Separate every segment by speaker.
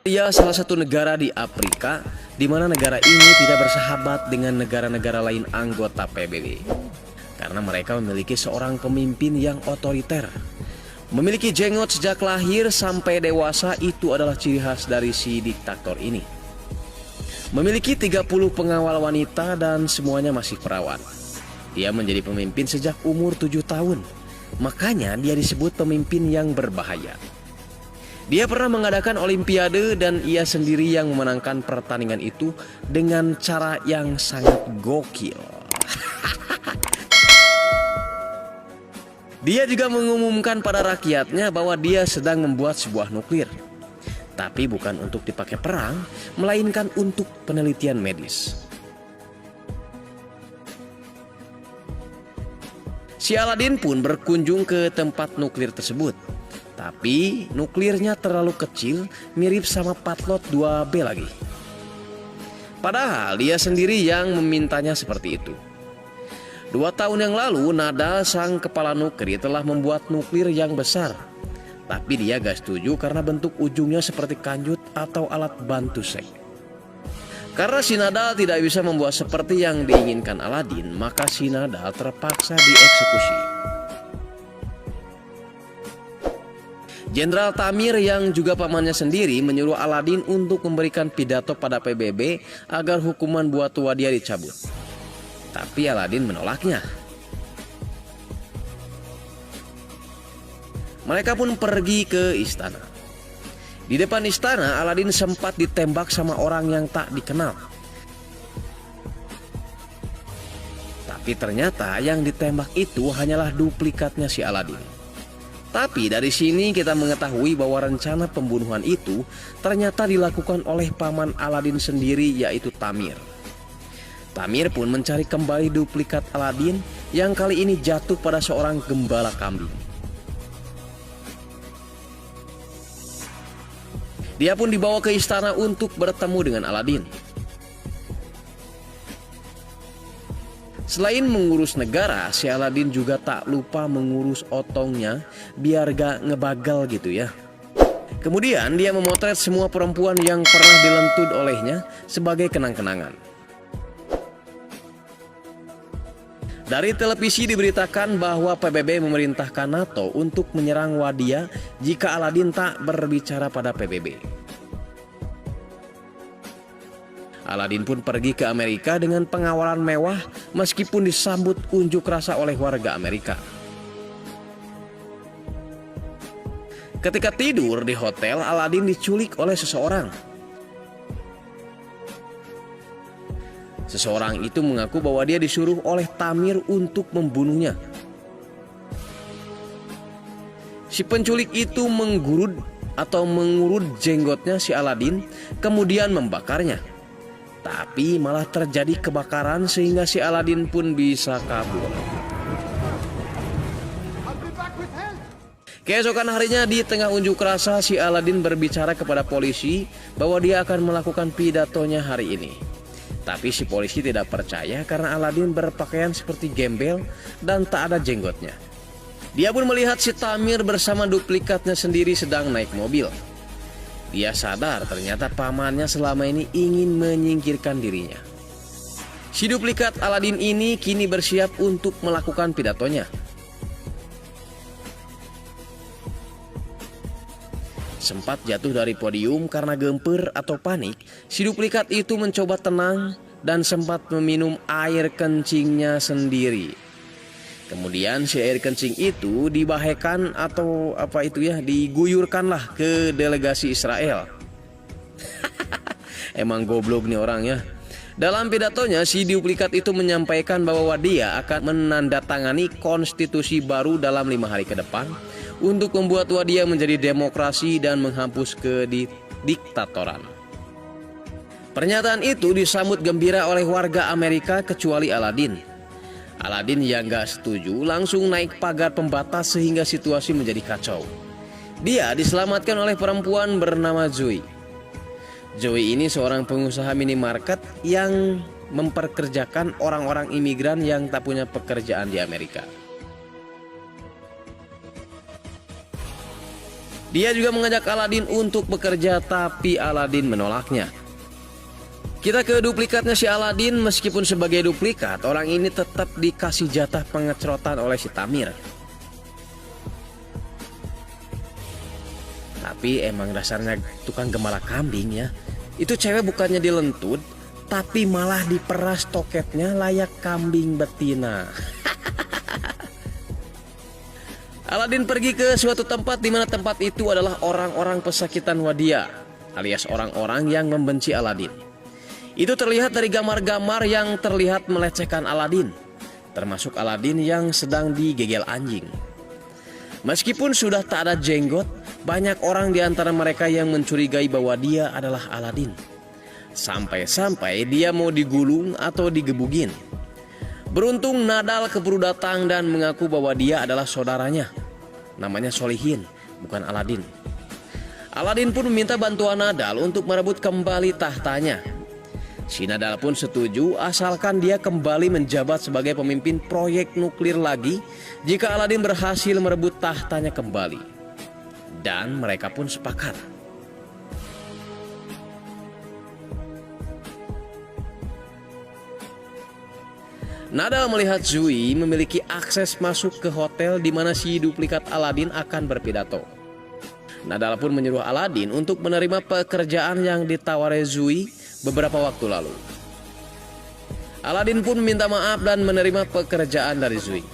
Speaker 1: Dia salah satu negara di Afrika di mana negara ini tidak bersahabat dengan negara-negara lain anggota PBB. Karena mereka memiliki seorang pemimpin yang otoriter. Memiliki jenggot sejak lahir sampai dewasa itu adalah ciri khas dari si diktator ini. Memiliki 30 pengawal wanita dan semuanya masih perawat. Dia menjadi pemimpin sejak umur 7 tahun. Makanya dia disebut pemimpin yang berbahaya. Dia pernah mengadakan olimpiade dan ia sendiri yang memenangkan pertandingan itu dengan cara yang sangat gokil. Dia juga mengumumkan pada rakyatnya bahwa dia sedang membuat sebuah nuklir. Tapi bukan untuk dipakai perang, melainkan untuk penelitian medis. Si Aladin pun berkunjung ke tempat nuklir tersebut. Tapi nuklirnya terlalu kecil, mirip sama patlot 2B lagi. Padahal dia sendiri yang memintanya seperti itu. 2 tahun yang lalu, Nadal sang kepala nuklir telah membuat nuklir yang besar. Tapi dia gak setuju karena bentuk ujungnya seperti kanjut atau alat bantu seks. Karena si Nadal tidak bisa membuat seperti yang diinginkan Aladin, maka si Nadal terpaksa dieksekusi. Jenderal Tamir yang juga pamannya sendiri menyuruh Aladin untuk memberikan pidato pada PBB agar hukuman buat tua dia dicabut. Tapi Aladin menolaknya. Mereka pun pergi ke istana. Di depan istana, Aladin sempat ditembak sama orang yang tak dikenal. Tapi ternyata yang ditembak itu hanyalah duplikatnya si Aladin. Tapi dari sini kita mengetahui bahwa rencana pembunuhan itu ternyata dilakukan oleh paman Aladin sendiri, yaitu Tamir. Tamir pun mencari kembali duplikat Aladin yang kali ini jatuh pada seorang gembala kambing. Dia pun dibawa ke istana untuk bertemu dengan Aladin. Selain mengurus negara, si Aladin juga tak lupa mengurus otongnya biar gak ngebagal gitu ya. Kemudian dia memotret semua perempuan yang pernah dilentud olehnya sebagai kenang-kenangan. Dari televisi diberitakan bahwa PBB memerintahkan NATO untuk menyerang Wadia jika Aladin tak berbicara pada PBB. Aladin pun pergi ke Amerika dengan pengawalan mewah meskipun disambut unjuk rasa oleh warga Amerika. Ketika tidur di hotel, Aladin diculik oleh seseorang. Seseorang itu mengaku bahwa dia disuruh oleh Tamir untuk membunuhnya. Si penculik itu menggurud atau mengurut jenggotnya si Aladin, kemudian membakarnya. Tapi malah terjadi kebakaran sehingga si Aladin pun bisa kabur. Keesokan harinya di tengah unjuk rasa, si Aladin berbicara kepada polisi bahwa dia akan melakukan pidatonya hari ini. Tapi si polisi tidak percaya karena Aladin berpakaian seperti gembel dan tak ada jenggotnya. Dia pun melihat si Tamir bersama duplikatnya sendiri sedang naik mobil. Dia sadar ternyata pamannya selama ini ingin menyingkirkan dirinya. Si duplikat Aladin ini kini bersiap untuk melakukan pidatonya. Sempat jatuh dari podium karena gemper atau panik, si duplikat itu mencoba tenang dan sempat meminum air kencingnya sendiri. Kemudian si air kencing itu dibahaikan atau diguyurkanlah ke delegasi Israel. Emang goblok nih orangnya. Dalam pidatonya, si duplikat itu menyampaikan bahwa dia akan menandatangani konstitusi baru dalam 5 hari ke depan untuk membuat Wadia menjadi demokrasi dan menghapus kediktatoran. Pernyataan itu disambut gembira oleh warga Amerika kecuali Aladin. Aladin yang gak setuju langsung naik pagar pembatas sehingga situasi menjadi kacau. Dia diselamatkan oleh perempuan bernama Zoe. Zoe ini seorang pengusaha minimarket yang memperkerjakan orang-orang imigran yang tak punya pekerjaan di Amerika. Dia juga mengajak Aladin untuk bekerja, tapi Aladin menolaknya. Kita ke duplikatnya si Aladin. Meskipun sebagai duplikat, orang ini tetap dikasih jatah pengecrotan oleh si Tamir. Tapi emang dasarnya tukang gembala kambing ya. Itu cewek bukannya dilentut, tapi malah diperas toketnya layak kambing betina. Aladin pergi ke suatu tempat di mana tempat itu adalah orang-orang pesakitan Wadia, alias orang-orang yang membenci Aladin. Itu terlihat dari gambar-gambar yang terlihat melecehkan Aladin, termasuk Aladin yang sedang digegel anjing. Meskipun sudah tak ada jenggot, banyak orang di antara mereka yang mencurigai bahwa dia adalah Aladin. Sampai-sampai dia mau digulung atau digebugin. Beruntung Nadal keburu datang dan mengaku bahwa dia adalah saudaranya. Namanya Solihin, bukan Aladin. Aladin pun meminta bantuan Nadal untuk merebut kembali tahtanya. Si Nadal pun setuju asalkan dia kembali menjabat sebagai pemimpin proyek nuklir lagi jika Aladin berhasil merebut tahtanya kembali. Dan mereka pun sepakat. Nadal melihat Zui memiliki akses masuk ke hotel di mana si duplikat Aladin akan berpidato. Nadal pun menyuruh Aladin untuk menerima pekerjaan yang ditawari Zui beberapa waktu lalu. Aladin pun minta maaf dan menerima pekerjaan dari Zui.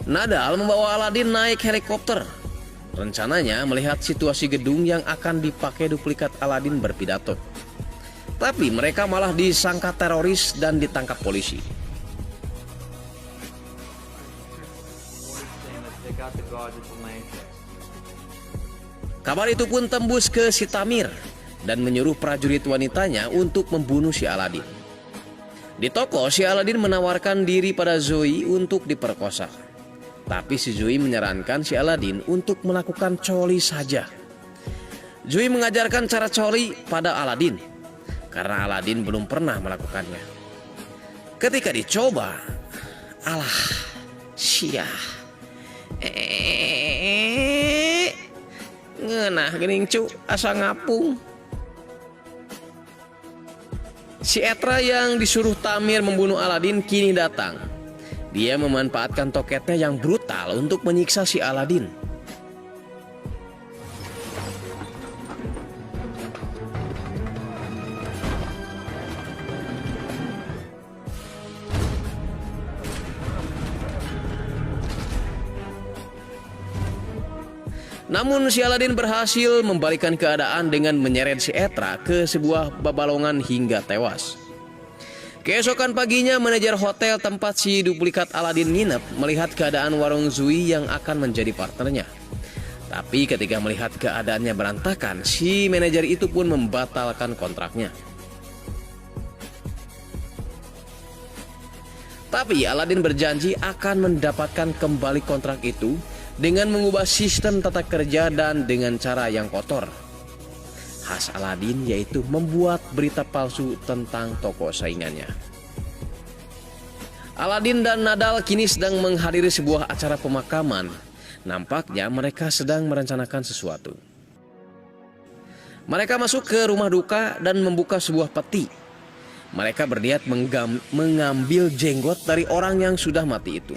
Speaker 1: Nadal membawa Aladin naik helikopter. Rencananya melihat situasi gedung yang akan dipakai duplikat Aladin berpidato. Tapi mereka malah disangka teroris dan ditangkap polisi. Kabar itu pun tembus ke si Tamir dan menyuruh prajurit wanitanya untuk membunuh si Aladin. Di toko, si Aladin menawarkan diri pada Zoe untuk diperkosa. Tapi si Zui menyarankan si Aladin untuk melakukan coli saja. Zui mengajarkan cara coli pada Aladin karena Aladin belum pernah melakukannya. Ketika dicoba, alah, sia, ngenah gening cu asa ngapung. Si Etra yang disuruh Tamir membunuh Aladin kini datang. Dia memanfaatkan toketnya yang brutal untuk menyiksa si Aladin. Namun si Aladin berhasil membalikkan keadaan dengan menyeret si Etra ke sebuah babalongan hingga tewas. Keesokan paginya, manajer hotel tempat si duplikat Aladin nginep melihat keadaan warung Zui yang akan menjadi partnernya. Tapi ketika melihat keadaannya berantakan, si manajer itu pun membatalkan kontraknya. Tapi Aladin berjanji akan mendapatkan kembali kontrak itu dengan mengubah sistem tata kerja dan dengan cara yang kotor. Khas Aladin yaitu membuat berita palsu tentang toko saingannya. Aladin dan Nadal kini sedang menghadiri sebuah acara pemakaman. Nampaknya mereka sedang merencanakan sesuatu. Mereka masuk ke rumah duka dan membuka sebuah peti. Mereka berniat mengambil jenggot dari orang yang sudah mati itu.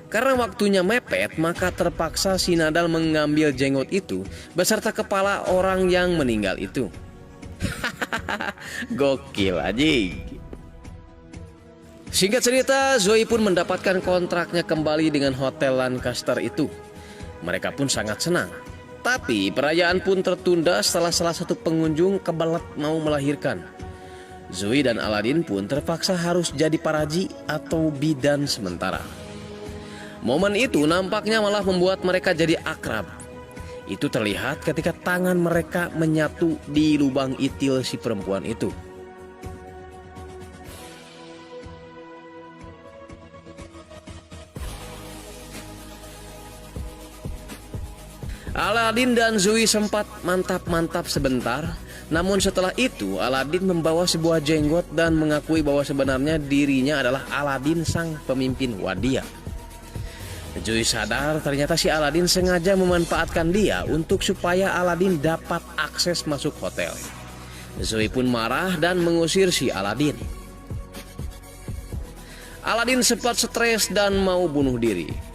Speaker 1: Karena waktunya mepet, maka terpaksa si Nadal mengambil jenggot itu beserta kepala orang yang meninggal itu. Gokil aja. Singkat cerita, Zoe pun mendapatkan kontraknya kembali dengan Hotel Lancaster itu. Mereka pun sangat senang. Tapi perayaan pun tertunda setelah salah satu pengunjung kebelet mau melahirkan. Zoe dan Aladin pun terpaksa harus jadi paraji atau bidan sementara. Momen itu nampaknya malah membuat mereka jadi akrab. Itu terlihat ketika tangan mereka menyatu di lubang itil si perempuan itu. Aladin dan Zui sempat mantap-mantap sebentar. Namun setelah itu Aladin membawa sebuah jenggot dan mengakui bahwa sebenarnya dirinya adalah Aladin sang pemimpin Wadia. Zui sadar ternyata si Aladin sengaja memanfaatkan dia untuk supaya Aladin dapat akses masuk hotel. Zui pun marah dan mengusir si Aladin. Aladin sempat stres dan mau bunuh diri.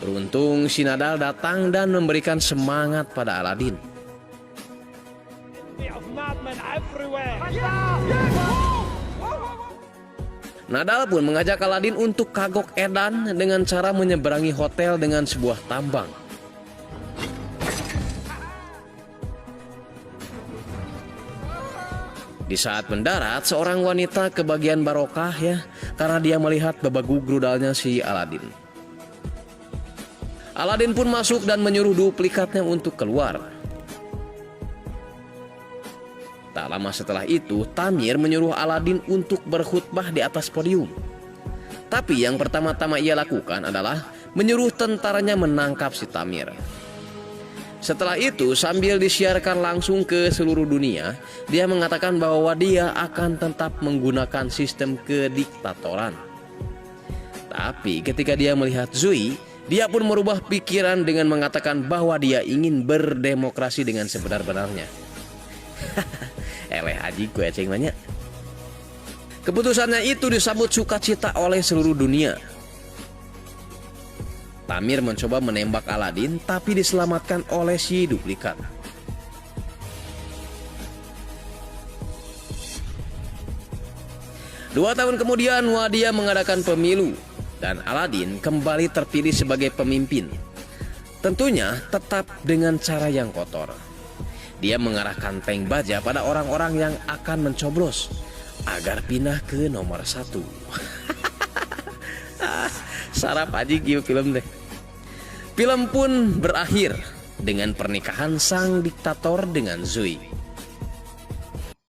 Speaker 1: Beruntung si Nadal datang dan memberikan semangat pada Aladin. Nadal pun mengajak Aladin untuk kagok edan dengan cara menyeberangi hotel dengan sebuah tambang. Di saat mendarat, seorang wanita kebagian barokah ya, karena dia melihat babagug rudalnya si Aladin. Aladin pun masuk dan menyuruh duplikatnya untuk keluar. Tak lama setelah itu, Tamir menyuruh Aladin untuk berkhutbah di atas podium. Tapi yang pertama-tama ia lakukan adalah menyuruh tentaranya menangkap si Tamir. Setelah itu, sambil disiarkan langsung ke seluruh dunia, dia mengatakan bahwa dia akan tetap menggunakan sistem kediktatoran. Tapi ketika dia melihat Zui, dia pun merubah pikiran dengan mengatakan bahwa dia ingin berdemokrasi dengan sebenar-benarnya. Eleh aji gue ceng banyak. Keputusannya itu disambut sukacita oleh seluruh dunia. Tamir mencoba menembak Aladin tapi diselamatkan oleh si duplikat. Dua tahun kemudian Wadia mengadakan pemilu dan Aladin kembali terpilih sebagai pemimpin. Tentunya tetap dengan cara yang kotor. Dia mengarahkan tank baja pada orang-orang yang akan mencoblos agar pindah ke nomor 1. Sarap aja gitu film deh. Film pun berakhir dengan pernikahan sang diktator dengan Zui.